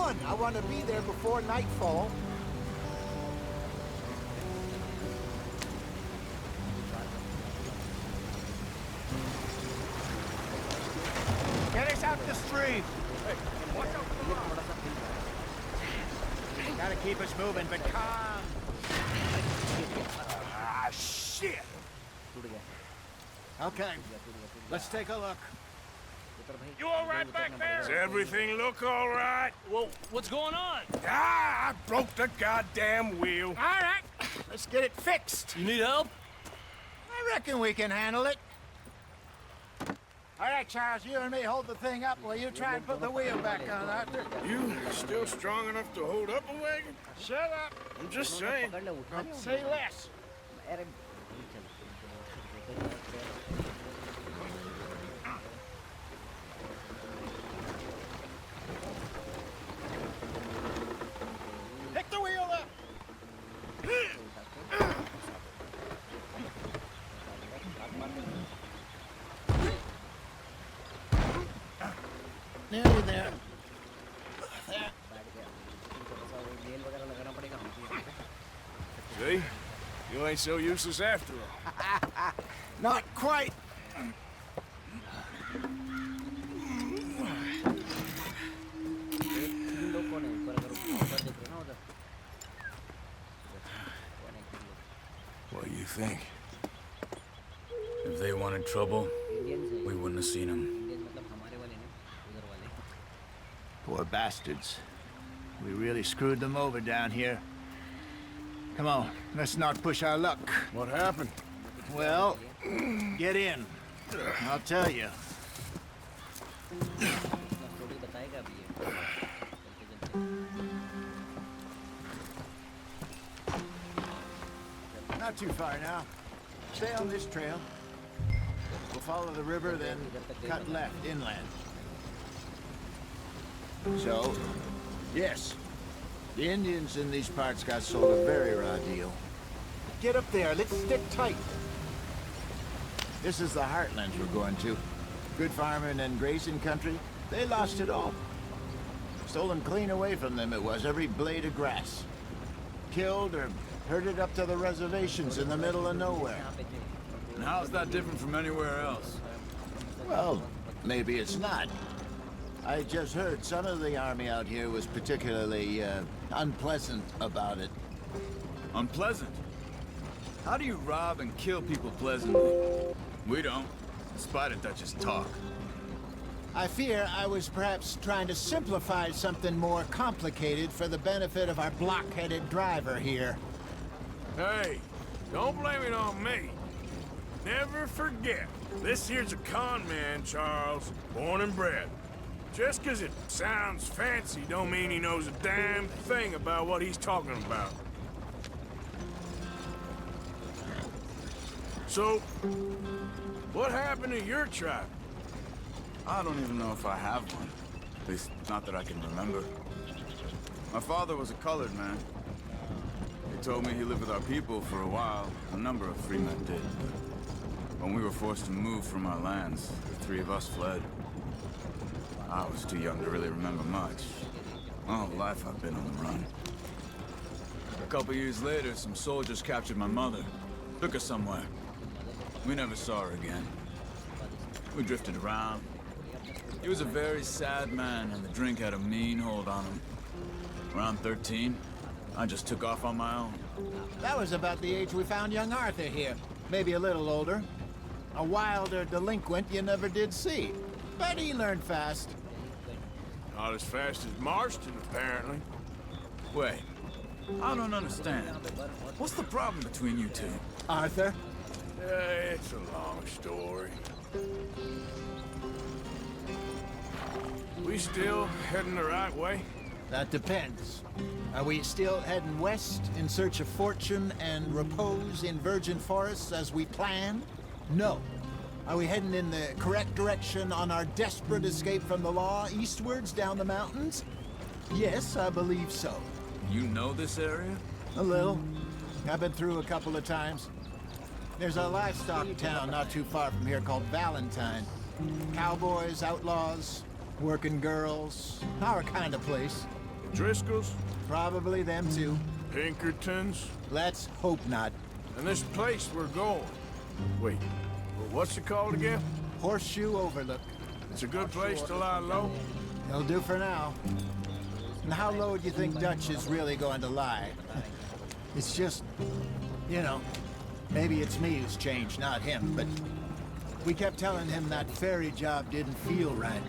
on! I want to be there before nightfall. Get us out the stream! Hey, watch out for the rock. Gotta keep us moving, but calm. Ah, shit! Okay, let's take a look. You all right back there? Does everything look all right? Well, what's going on? Ah, I broke the goddamn wheel. All right, let's get it fixed. You need help? I reckon we can handle it. All right, Charles, you and me hold the thing up while you try and put the wheel back on, Arthur. You still strong enough to hold up a wagon? Shut up. I'm just saying. Don't say less. Pick the wheel up. Nearly there. There. See? You ain't so useless after all. Not quite. What do you think? If they wanted trouble, we wouldn't have seen them. Poor bastards. We really screwed them over down here. Come on, let's not push our luck. What happened? Well, get in. I'll tell you. Not too far now. Stay on this trail. We'll follow the river, then cut left inland. So, yes, the Indians in these parts got sold a very raw deal. Get up there, let's stick tight. This is the heartlands we're going to. Good farming and grazing country, they lost it all. Stolen clean away from them it was, every blade of grass. Killed or herded up to the reservations in the middle of nowhere. And how's that different from anywhere else? Well, maybe it's not. I just heard some of the army out here was particularly, unpleasant about it. Unpleasant? How do you rob and kill people pleasantly? We don't, despite it, that's just talk. I fear I was perhaps trying to simplify something more complicated for the benefit of our block-headed driver here. Hey, don't blame it on me. Never forget, this here's a con man, Charles, born and bred. Just 'cause it sounds fancy don't mean he knows a damn thing about what he's talking about. So, what happened to your tribe? I don't even know if I have one. At least, not that I can remember. My father was a colored man. He told me he lived with our people for a while. A number of free men did. When we were forced to move from our lands, the three of us fled. I was too young to really remember much. My whole life I've been on the run. A couple years later, some soldiers captured my mother. Took her somewhere. We never saw her again. We drifted around. He was a very sad man, and the drink had a mean hold on him. Around 13, I just took off on my own. That was about the age we found young Arthur here. Maybe a little older. A wilder delinquent you never did see. But he learned fast. Not as fast as Marston, apparently. Wait, I don't understand. What's the problem between you two? Arthur? It's a long story. We still heading the right way? That depends. Are we still heading west in search of fortune and repose in virgin forests as we planned? No. Are we heading in the correct direction on our desperate escape from the law eastwards down the mountains? Yes, I believe so. You know this area? A little. I've been through a couple of times. There's a livestock town not too far from here called Valentine. Cowboys, outlaws, working girls, our kind of place. Driscolls, Probably them too. Pinkertons, Let's hope not. and this place we're going. Wait, what's it called again? Horseshoe Overlook. It's a good place to lie low. It'll do for now. And how low do you think Dutch is really going to lie? It's just, you know, maybe it's me who's changed, not him, but we kept telling him that ferry job didn't feel right.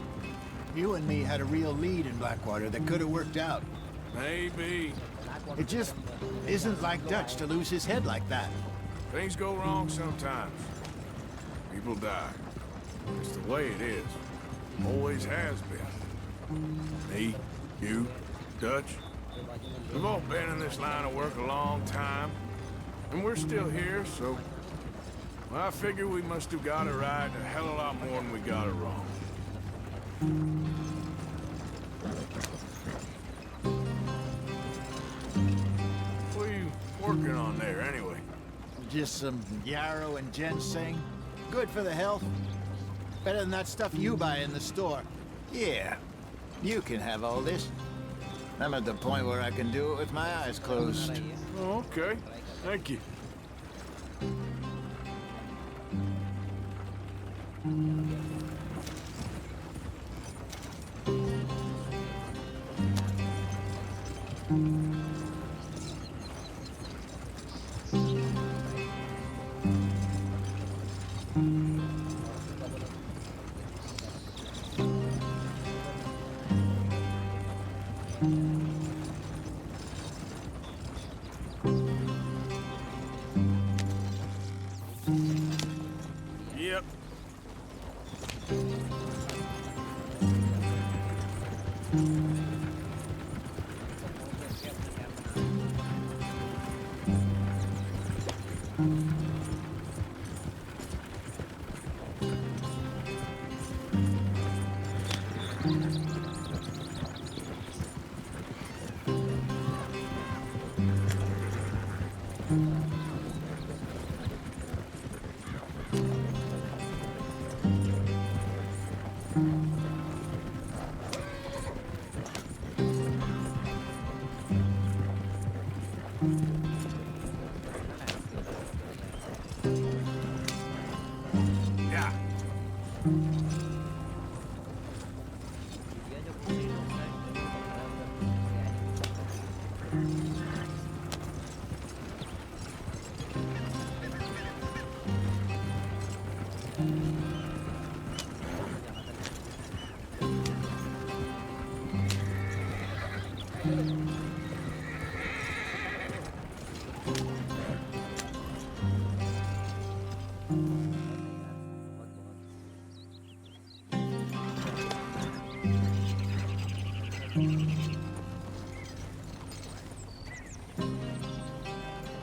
You and me had a real lead in Blackwater that could have worked out. Maybe. It just isn't like Dutch to lose his head like that. Things go wrong sometimes. People die. It's the way it is. Always has been. Me, you, Dutch. We've all been in this line of work a long time. And we're still here, so... Well, I figure we must have got it right a hell of a lot more than we got it wrong. What are you working on there, anyway? Just some yarrow and ginseng. Good for the health. Better than that stuff you buy in the store. Yeah, you can have all this. I'm at the point where I can do it with my eyes closed. Oh, okay. Thank you. Yep. Yeah.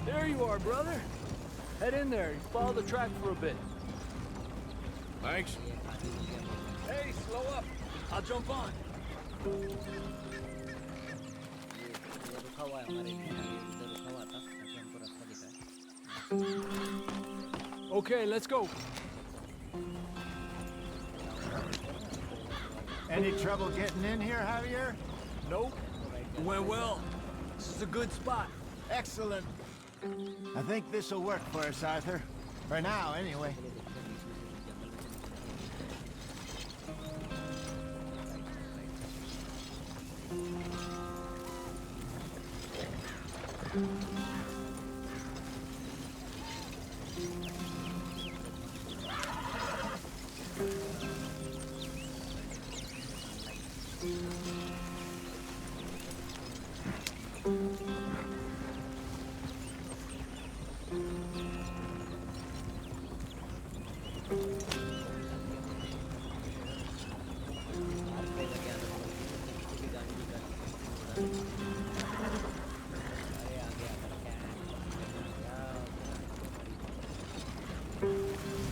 There you are, brother. Head in there and follow the track for a bit. Thanks. Hey, slow up. I'll jump on. Okay, let's go. Any trouble getting in here, Javier? Nope. It went well. This is a good spot. Excellent. I think this'll work for us, Arthur. For now, anyway.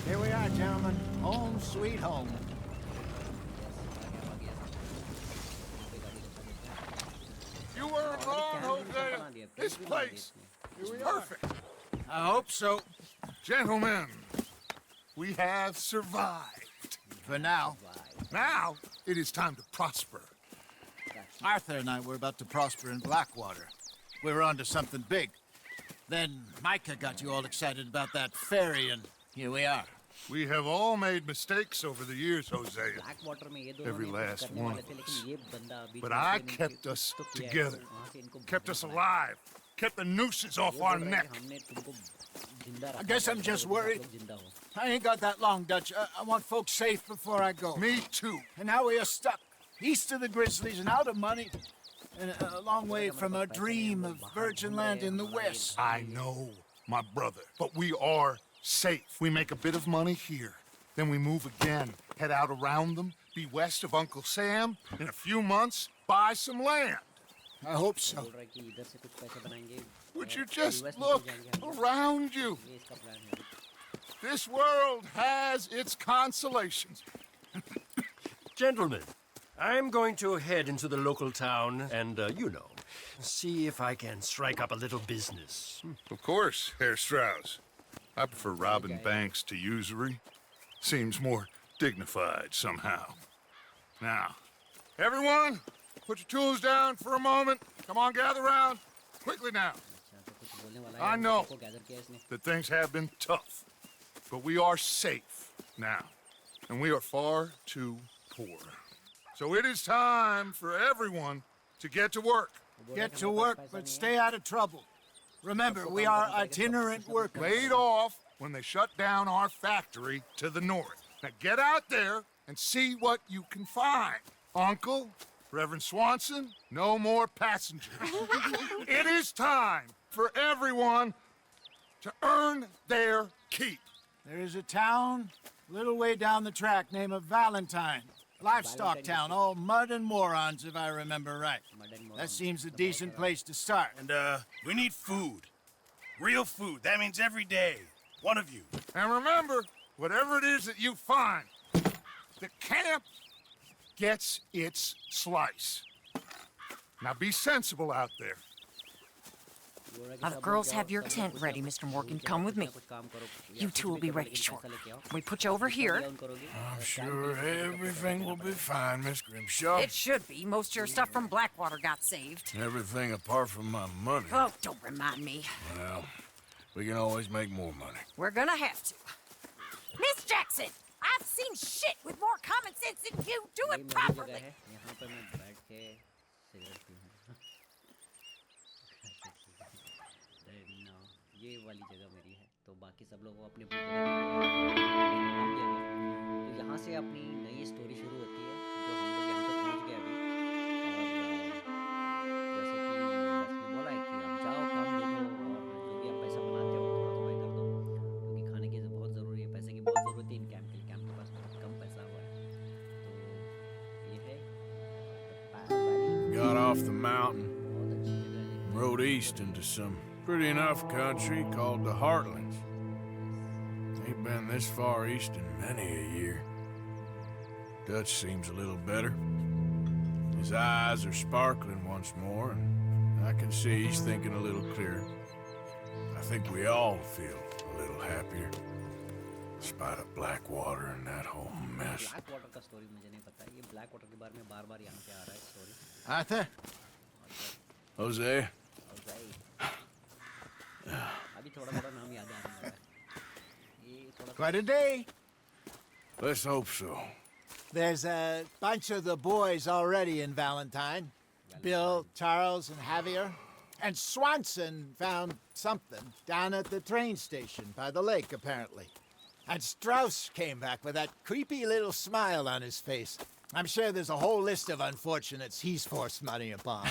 Here we are, gentlemen. Home sweet home. You weren't wrong, Hosea. This place is perfect. I hope so. Gentlemen, we have survived. For now. Now, It is time to prosper. Arthur and I were about to prosper in Blackwater. We were onto something big. Then Micah got you all excited about that ferry, and here we are. We have all made mistakes over the years, Hosea. Every last one of us. But I kept us together. Kept us alive. Kept the nooses off our neck. I guess I'm just worried. I ain't got that long, Dutch. I want folks safe before I go. Me too. And now we are stuck east of the Grizzlies and out of money, and a long way from our dream of virgin land in the west. I know, my brother. But we are safe. We make a bit of money here. Then we move again. Head out around them. Be west of Uncle Sam. In a few months, buy some land. I hope so. Would you just look around you? This world has its consolations. Gentlemen, I'm going to head into the local town and, see if I can strike up a little business. Of course, Herr Strauss. I prefer robbing banks to usury. Seems more dignified somehow. Now, everyone, put your tools down for a moment. Come on, gather round. Quickly now. I know that things have been tough, but we are safe now, and we are far too poor. So it is time for everyone to get to work. Get to work, but stay out of trouble. Remember, we are itinerant workers. Laid off when they shut down our factory to the north. Now get out there and see what you can find. Uncle, Reverend Swanson, no more passengers. It is time for everyone to earn their keep. There is a town a little way down the track named Valentine. Livestock town, all mud and morons, if I remember right. That seems a decent place to start. And, we need food. Real food. That means every day. One of you. And remember, whatever it is that you find, the camp gets its slice. Now be sensible out there. The girls have your tent ready, Mr. Morgan. Come with me. You two will be ready shortly. We put you over here. I'm sure everything will be fine, Miss Grimshaw. It should be. Most of your stuff from Blackwater got saved. Everything apart from my money. Oh, don't remind me. Well, we can always make more money. We're gonna have to. Miss Jackson, I've seen shit with more common sense than you. Do it properly. ये वाली जगह मेरी है तो बाकी सब लोग अपनी अपनी जगह तो यहाँ से अपनी नई स्टोरी शुरू होती है जो हम लोग यहाँ पे पहुँच गए अभी और जैसे कि ने बोला है कि आप जाओ काम ढूंढो और जो भी आप पैसा बनाते हो थोड़ा थोड़ा इधर दो क्योंकि खाने की बहुत ज़रूरी है पैसे की बहुत ज़रूरत है इन कैंप के लिए कैंप के पास बहुत कम पैसा हुआ है तो ये है Got off the mountain, rode east into some pretty enough country called the Heartlands. Ain't been this far east in many a year. Dutch seems a little better. His eyes are sparkling once more, and I can see he's thinking a little clearer. I think we all feel a little happier, in spite of Blackwater and that whole mess. Blackwater का story मुझे नहीं पता ये Blackwater के बारे में बार-बार यहाँ पे आ रहा है story. Arthur? Jose? Quite a day. Let's hope so. There's a bunch of the boys already in Valentine. Bill, Charles, and Javier. And Swanson found something down at the train station by the lake, apparently. And Strauss came back with that creepy little smile on his face. I'm sure there's a whole list of unfortunates he's forced money upon.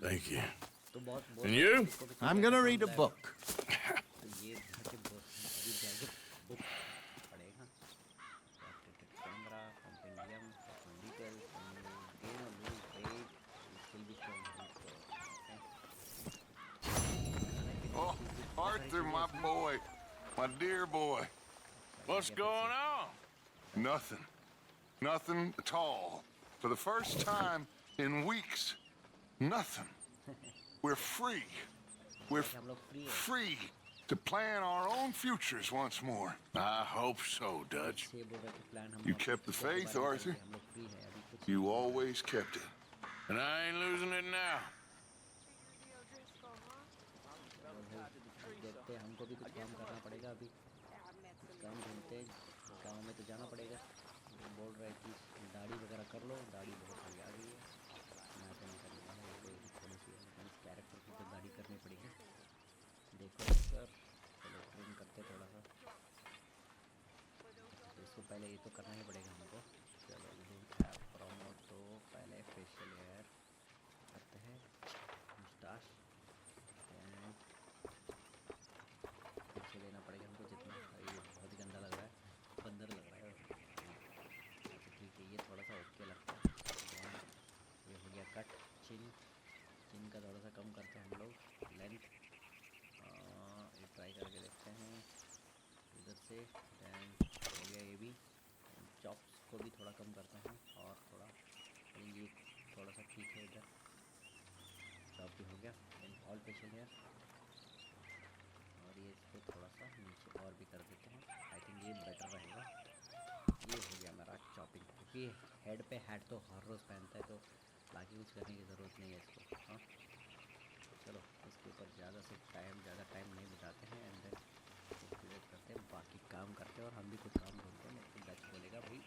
Thank you. And you? I'm gonna read a book. Oh, Arthur, my boy. My dear boy. What's going on? Nothing. Nothing at all. For the first time in weeks, nothing. We're free. We're free to plan our own futures once more. I hope so, Dutch. ये बोल रहे थे plan हम You kept the faith, Arthur. हम लोग free है अभी कुछ You always kept it. And I ain't losing it now. देखते हैं हमको भी कुछ काम करना पड़ेगा अभी कुछ काम ढूंढते हैं गाँव में तो जाना पड़ेगा बोल रहे कि दाढ़ी वगैरह कर लो दाढ़ी बहुत बढ़िया आ गई है मैं तो नहीं करने वाला ये कोई थोड़ी सी इस कैरेक्टर की तो दाढ़ी करनी पड़ेगी देखो सर चलो ट्रेन करते थोड़ा सा तो इसको पहले ये तो करना ही पड़ेगा हमको चलो प्रमोट तो पहले फेशियल हेयर करते हैं मुस्टाश पीछे लेना पड़ेगा हमको जितना ये बहुत गंदा लग रहा है बंदर लग रहा है ठीक है ये थोड़ा सा ओके लगता है ये हो गया कट चिन का थोड़ा सा कम करते हैं हम लोग लेंथ ये ट्राई करके देखते हैं इधर से दैन हो गया ये भी चॉप्स को भी थोड़ा कम करते हैं और थोड़ा ये थोड़ा सा ठीक है इधर चॉप भी हो गया ऑल फेशियल हेयर और ये इसको थोड़ा सा नीचे और भी कर देते हैं आई थिंक ये बेटर रहेगा ये हो गया मेरा चॉपिंग क्योंकि हेड पे हैट तो हर रोज़ पहनता है तो बाकी कुछ करने की ज़रूरत नहीं है इसको हाँ चलो इसके ऊपर ज़्यादा टाइम नहीं बिताते हैं एंड देन वेट करते हैं बाकी काम करते हैं और हम भी कुछ काम ढूंढते हैं तो डच बोलेगा भाई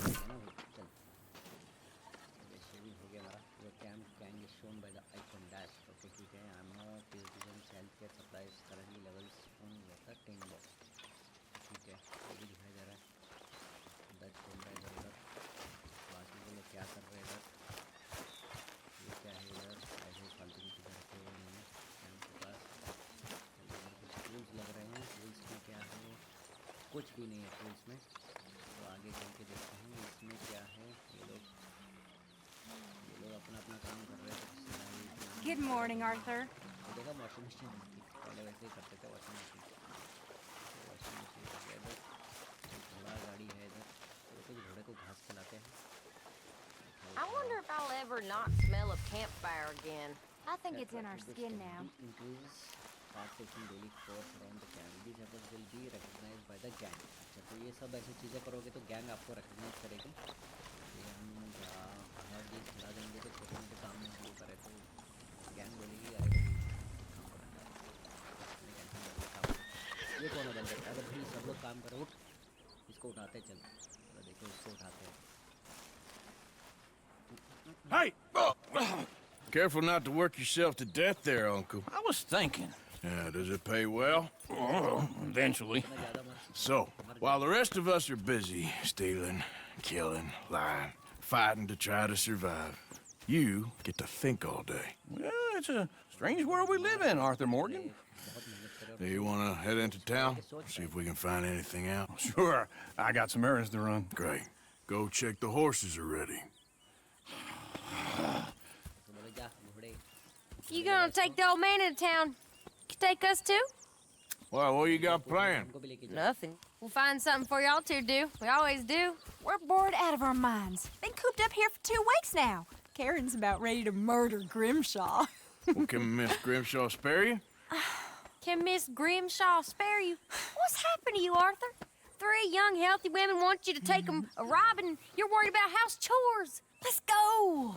है ना चल शेविंग हो गया हमारा your camp can is shown by the icon dash okay ठीक है I am not using health care supplies currently levels on water टिंग बॉक्स ठीक है ये भी दिखाई दे रहा है डच घूम रहा है इधर उधर बाकी वो लोग क्या कर रहे हैं इधर ये क्या है इधर ऐसे फालतू की चीज़ें रखे हुए नहीं है कैंप के पास इधर कुछ टूल्स लग रहे हैं टूल्स में क्या है कुछ भी नहीं है टूल्स में तो आगे चल के देखते हैं इसमें क्या है ये लोग अपना अपना काम कर रहे हैं Good morning, Arthur. तो देखा वॉशिंग मशीन पहले वैसे ही करते थे वॉशिंग मशीन इधर घोड़ा गाड़ी है इधर तो कुछ घोड़े को घास खिलाते हैं I wonder if I'll ever not smell a campfire again. I think it's in our skin now. Increase part-taking daily course around the camp. These efforts will be recognized by the gang. अच्छा तो ये सब ऐसी चीज़ें करोगे तो gang आपको recognise करेगी ये हम हर चीज़ खिला देंगे तो छोटे मोटे काम में शुरू करें तो गैंग बोलेगी अरे ये कौन है बंदर अगर भाई सब लोग काम करो उठ इसको उठाते चल देखो इसको उठाते हैं Hey! Careful not to work yourself to death there, Uncle. I was thinking. Yeah, does it pay well? Eventually. So, while the rest of us are busy stealing, killing, lying, fighting to try to survive, you get to think all day. Well, it's a strange world we live in, Arthur Morgan. Do you want to head into town? See if we can find anything out? Sure. I got some errands to run. Great. Go check the horses are ready. You gonna take the old man into town? Take us too? Well, what you got planned? Nothing. We'll find something for y'all to do. We always do. We're bored out of our minds. Been cooped up here for 2 weeks now. Karen's about ready to murder Grimshaw. Well, can Miss Grimshaw spare you? Can Miss Grimshaw spare you? What's happened to you, Arthur? 3 young, healthy women want you to take them a robbing. You're worried about house chores. Let's go.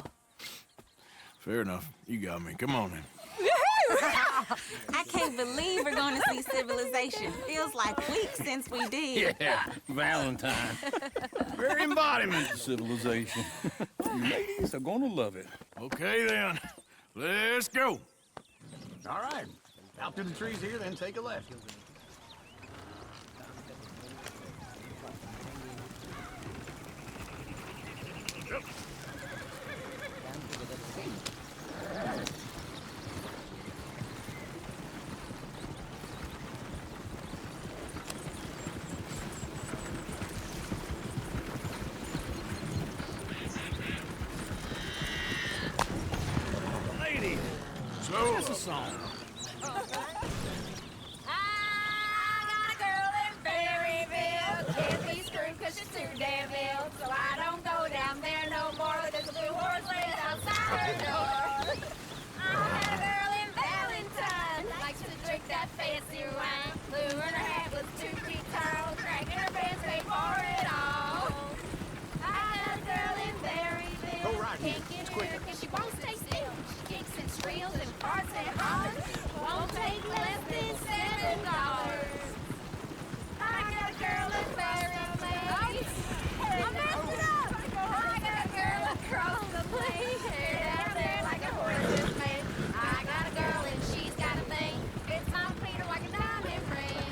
Fair enough. You got me. Come on then. I can't believe we're going to see civilization. Feels like weeks since we did. Yeah, Valentine. Very embodiment of civilization. You ladies are gonna love it. Okay then. Let's go. All right. Out through the trees here, then take a left. Lady. Slow. That's a song. I got a girl in Berryville. Can't be screwed 'cause she's too damn ill. So I don't go down there no more. There's a blue horse laid outside her door. I had a girl in Valentine. Likes to drink drink that fancy wine. Blue in her hat was 2 feet tall, cracking her pants paid for it all. I got a girl in Berryville. Go right here. Can't get her 'cause she won't stay still. She kicks and squeals and farts and hollers. Won't take less than $7. I got a girl in Berryville. I messed it up. I got a girl across the plain. Hair down there like a horse's mane. I got a girl and she's got a thing. It's my Peter like a diamond ring.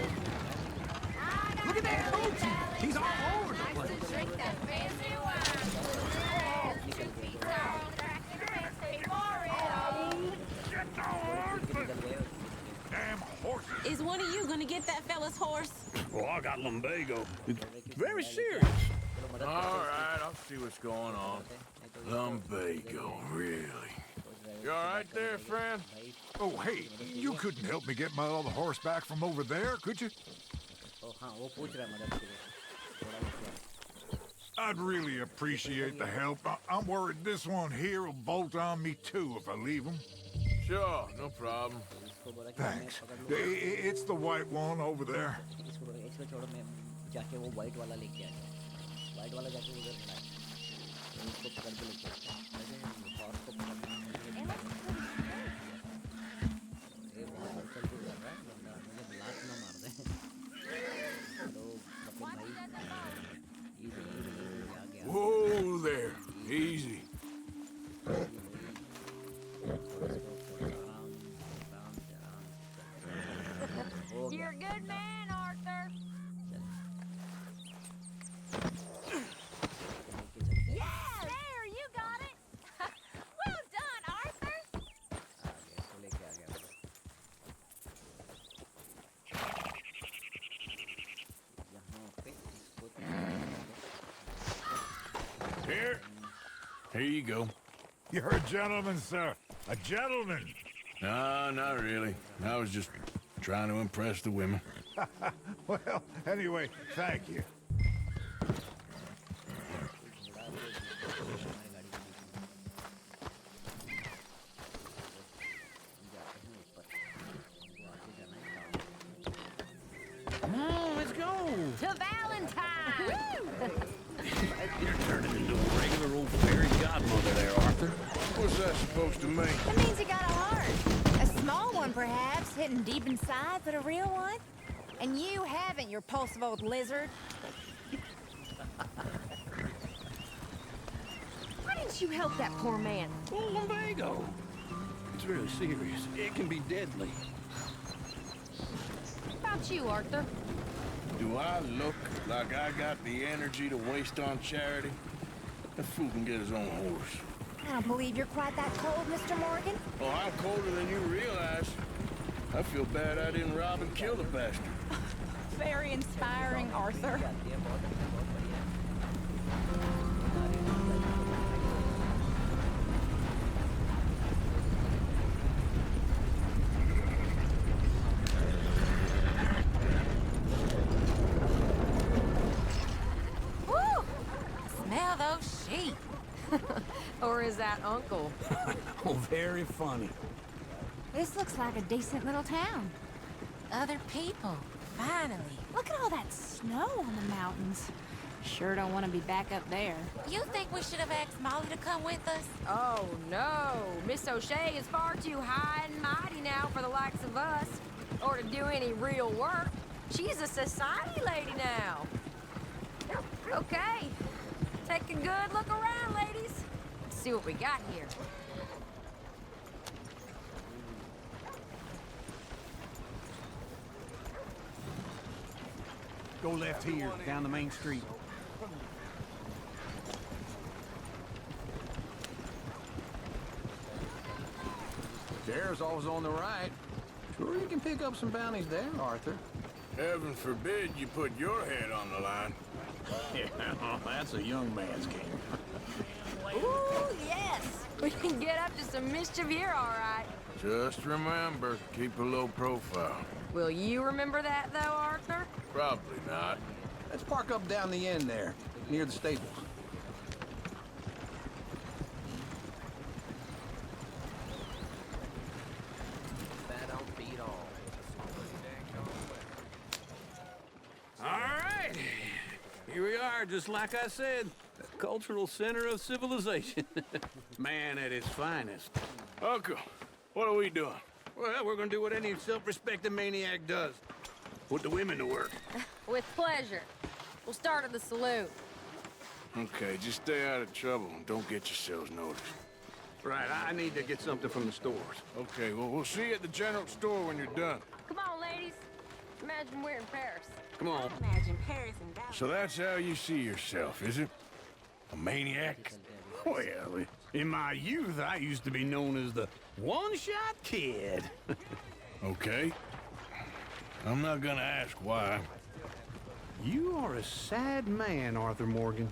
I got Look at that coach. He's all over the place. to drink that fancy wine. Blue in her hat, 2 feet tall, cracking her pants paid for it all. Get the horse! Damn horses! Is one of you gonna get that fella's horse? Well, I got lumbago. It's Very serious. All right, I'll see what's going on. Lumbago, really? You all right there, friend? Oh, hey, you couldn't help me get my other horse back from over there, could you? Oh हाँ वो पूछ रहा है मदद के लिए थोड़ा बहुत I'd really appreciate the help. I'm worried this one here will bolt on me too if I leave him. Sure, no problem. इसको बोला कि Thanks. मैं पकड़ लूँ It's the white one over there. इसको बोला इसको छोड़ो मैं जाके वो वाइट वाला लेके आया वाइट वाला जाके उधर खड़ा है तो इसको पकड़ के लेके आता है हॉर्स को पकड़ना ये बहुत अच्छा कर रहा है बंदा मुझे लात ना मार दे तो कपिल भाई इजी आ गया Whoa there, easy. You're a good man, Arthur. Yeah, there, you got it. Well done, Arthur. इसको लेके आ गया यहाँ पे इसको Here you go. You're a gentleman, sir. A gentleman. No, not really. I was just trying to impress the women. Well, anyway, thank you. Come on, let's go. To Valentine. You're turning into a regular old fairy godmother there, Arthur. What's that supposed to mean? It means you got a heart. A small one, perhaps, hidden deep inside, but a real one. And you haven't, you repulsive old lizard. Why didn't you help that poor man? Oh, lumbago. It's really serious. It can be deadly. What about you, Arthur? Do I look like I got the energy to waste on charity? That fool can get his own horse. I don't believe you're quite that cold, Mr. Morgan. Oh, I'm colder than you realize. I feel bad I didn't rob and kill the bastard. Very inspiring, Arthur. जाती है बहुत अच्छा बहुत बढ़िया Woo! Smell those sheep. Or is that Uncle? Oh, very funny. This looks like a decent little town. Other people. Finally. Look at all that snow on the mountains. Sure don't want to be back up there. You think we should have asked Molly to come with us? Oh, no. Miss O'Shea is far too high and mighty now for the likes of us. Or to do any real work. She's a society lady now. Okay. Take a good look around, ladies. Let's see what we got here. Go left here, down the main street. There's always on the right. Sure, you can pick up some bounties there, Arthur. Heaven forbid you put your head on the line. Yeah, that's a young man's game. Ooh, yes. We can get up to some mischief here, all right. Just remember, keep a low profile. Will you remember that, though, Arthur? Probably not. Let's park up down the end there, near the stables. पैर out P रहा हूँ just like I said, the cultural center of civilization. Man at its finest. Uncle, what are we doing? Well, we're gonna do what any self-respecting maniac does. Put the women to work. With pleasure. We'll start at the saloon. Okay, just stay out of trouble and don't get yourselves noticed. Right, I need to get something from the stores. Okay, well, we'll see you at the general store when you're done. Come on, ladies. Imagine we're in Paris. Come on. Imagine Paris and Dallas. So that's how you see yourself, is it? A maniac? Well, in my youth, I used to be known as the one-shot kid. Okay. I'm not gonna ask why. You are a sad man, Arthur Morgan.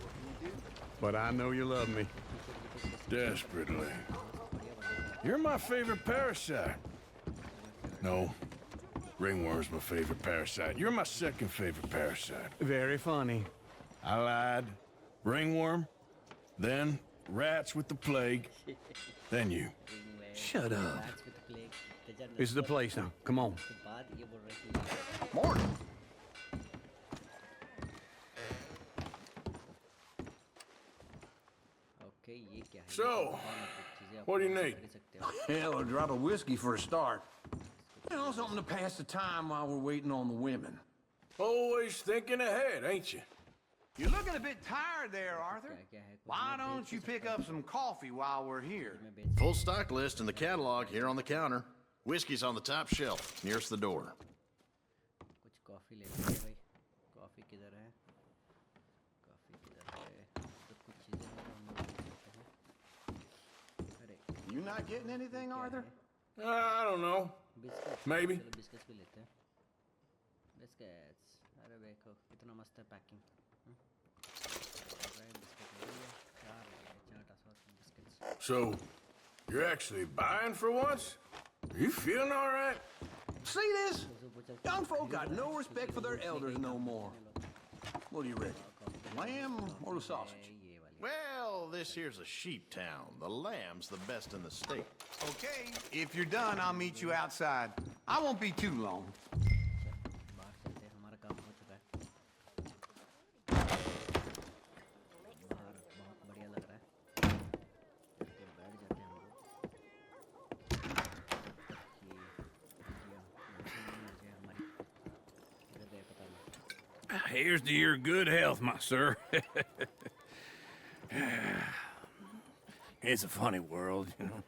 But I know you love me. Desperately. You're my favorite parasite. No. Ringworm's my favorite parasite. You're my second favorite parasite. Very funny. I lied. Ringworm, then rats with the plague, then you. Shut up. This is the place now. Come on. Morning. So, what do you need? Hell, a drop of whiskey for a start. You know, something to pass the time while we're waiting on the women. Always thinking ahead, ain't you? You're looking a bit tired there, Arthur. Why don't you pick up some coffee while we're here? Full stock list in the catalog here on the counter. Whiskey's on the top shelf, nearest the door. कुछ coffee ले लेते हैं भाई coffee किधर है तो कुछ चीजें हैं जो हम लोग ले सकते हैं अरे You not getting anything, Arthur? I don't know. Biscuit Maybe. चलो बिस्किट्स भी लेते हैं बिस्किट्स अरे देखो कितना मस्त है packing So, you're actually buying for once? Are you feeling all right? See this? Young folk got no respect for their elders no more. What do you reckon? Lamb or the sausage? Well, this here's a sheep town. The lamb's the best in the state. Okay, if you're done, I'll meet you outside. I won't be too long. Here's to your good health, my sir. It's a funny world, you know.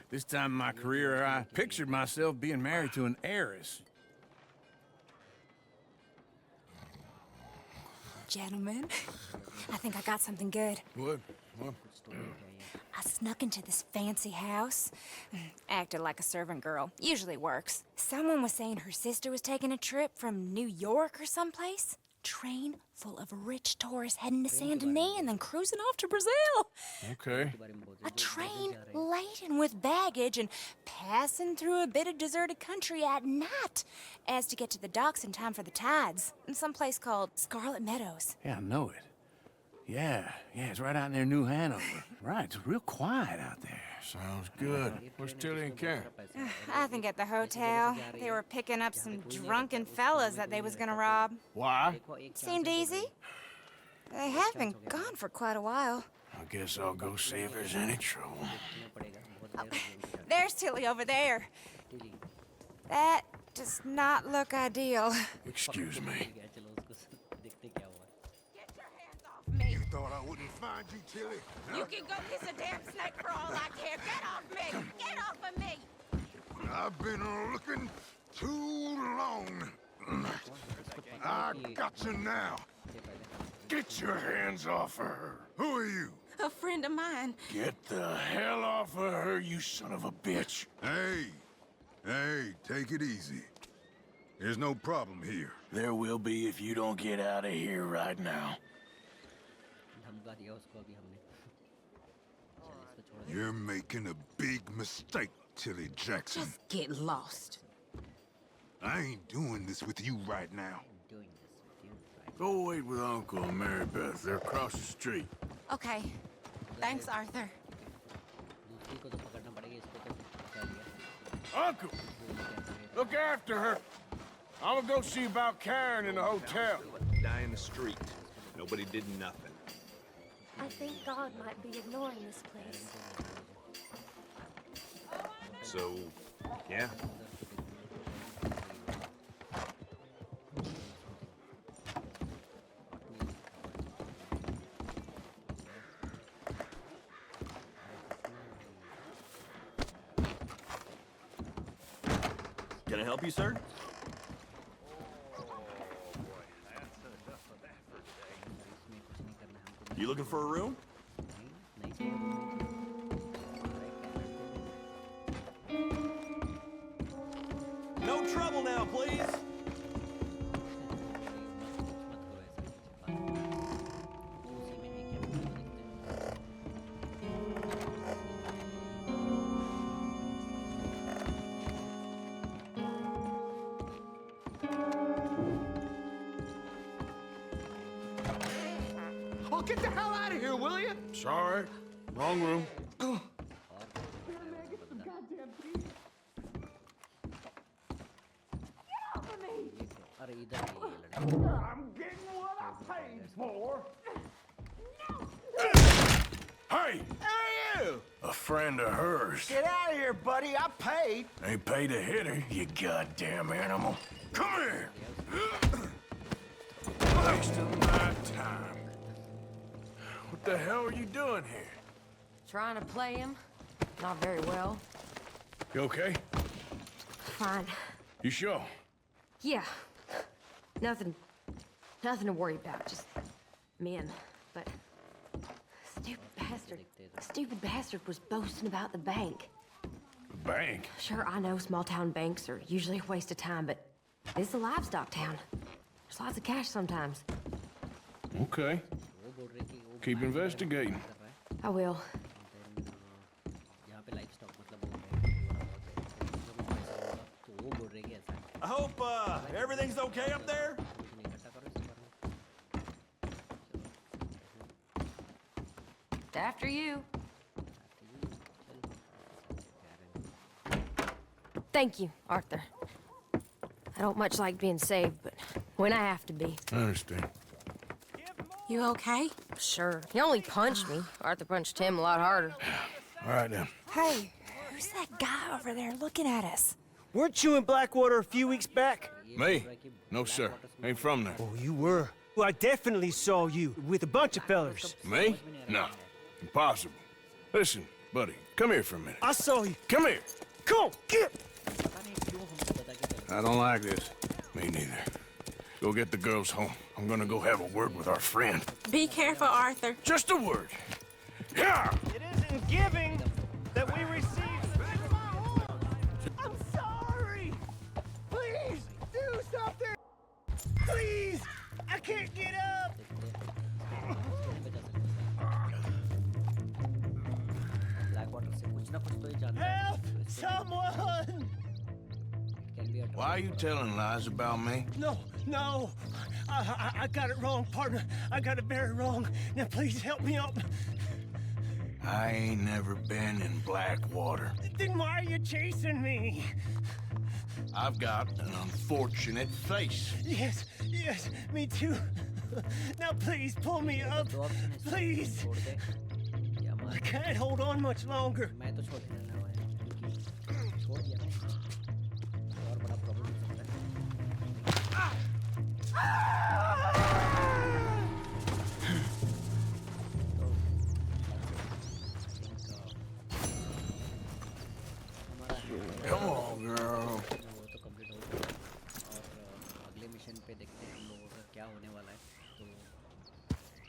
This time in my career, I pictured myself being married to an heiress. Gentlemen, I think I got something good. What? I snuck into this fancy house, acted like a servant girl. Usually works. Someone was saying her sister was taking a trip from New York or someplace. Train full of rich tourists heading to Saint Denis and then cruising off to Brazil. Okay. A train laden with baggage and passing through a bit of deserted country at night as to get to the docks in time for the tides in some place called Scarlet Meadows. Yeah, I know it. Yeah, it's right out near New Hanover. Right, it's real quiet out there. Sounds good. Where's Tilly and Karen? I think at the hotel. They were picking up some drunken fellas that they was gonna rob. Why? Seemed easy. They have been gone for quite a while. I guess I'll go see if there's any trouble. Oh, there's Tilly over there. That does not look ideal. Excuse me. You thought I wouldn't find you, Tilly? You can go kiss a damn snake for all I care. Get off me! Get off of me! I've been looking too long. I got you now. Get your hands off of her. Who are you? A friend of mine. Get the hell off of her, you son of a bitch. Hey, take it easy. There's no problem here. There will be if you don't get out of here right now. You're making a big mistake, Tilly Jackson. Just get lost. I ain't doing this with you right now. Go wait with Uncle and Mary Beth. They're across the street. Okay. Thanks, Arthur. Uncle! Look after her. I'm gonna go see about Karen in the hotel. Die in the street. No Nobody did nothing. I think God might be ignoring this place. So, yeah. Can I help you, sir? You looking for a room? No trouble now, please. Oh, get the hell out of here, will you? Sorry. Wrong room. I'm getting what I paid for. Hey! Hey, you! A friend of hers. Get out of here, buddy. I paid. Ain't paid to hit her, you goddamn animal. Come here! Wasting my time. What the hell are you doing here? Trying to play him. Not very well. You okay? Fine. You sure? Yeah. Nothing to worry about. Just men. But stupid bastard was boasting about the bank. The bank? Sure, I know small town banks are usually a waste of time, but this is a livestock town. There's lots of cash sometimes. Okay. Keep investigating. I will. I hope everything's okay up there. After you. Thank you, Arthur. I don't much like being saved, but when I have to be. I understand. You okay? Sure. He only punched me. Arthur punched him a lot harder. All right, then. Hey, who's that guy over there looking at us? Weren't you in Blackwater a few weeks back? Me? No, sir. Ain't from there. Oh, you were. Well, I definitely saw you with a bunch of fellers. Me? No. Impossible. Listen, buddy, come here for a minute. I saw you. Come here. Come on, get. I don't like this. Me neither. Go get the girls home. I'm gonna go have a word with our friend. Be careful, Arthur. Just a word. Yeah! It isn't giving that we receive. I'm sorry. Please do something. Please, I can't get up. Help! Someone! Why are you telling lies about me? No. I got it wrong, partner. I got it very wrong. Now please help me up. I ain't never been in Blackwater. Then why are you chasing me? I've got an unfortunate face. Yes, me too. Now please pull me up. Please. I can't hold on much longer. Come on, girl. अगले mission पे देखते हैं हम लोगों का क्या होने वाला है। तो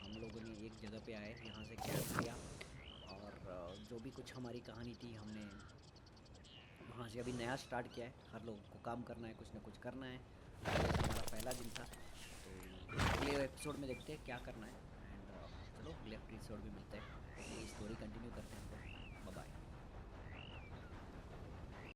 हम लोगों ने एक जगह पे आए, यहाँ से कैंप किया और जो भी कुछ हमारी कहानी थी हमने वहाँ से अभी नया स्टार्ट किया है। हर लोगों को काम करना है, कुछ ना कुछ करना है। हमारा पहला दिन था, तो अगले एपिसोड में देखते हैं क्या करना है। एंड चलो अगले एपिसोड में मिलते हैं, ये स्टोरी कंटिन्यू करते हैं हम लोग।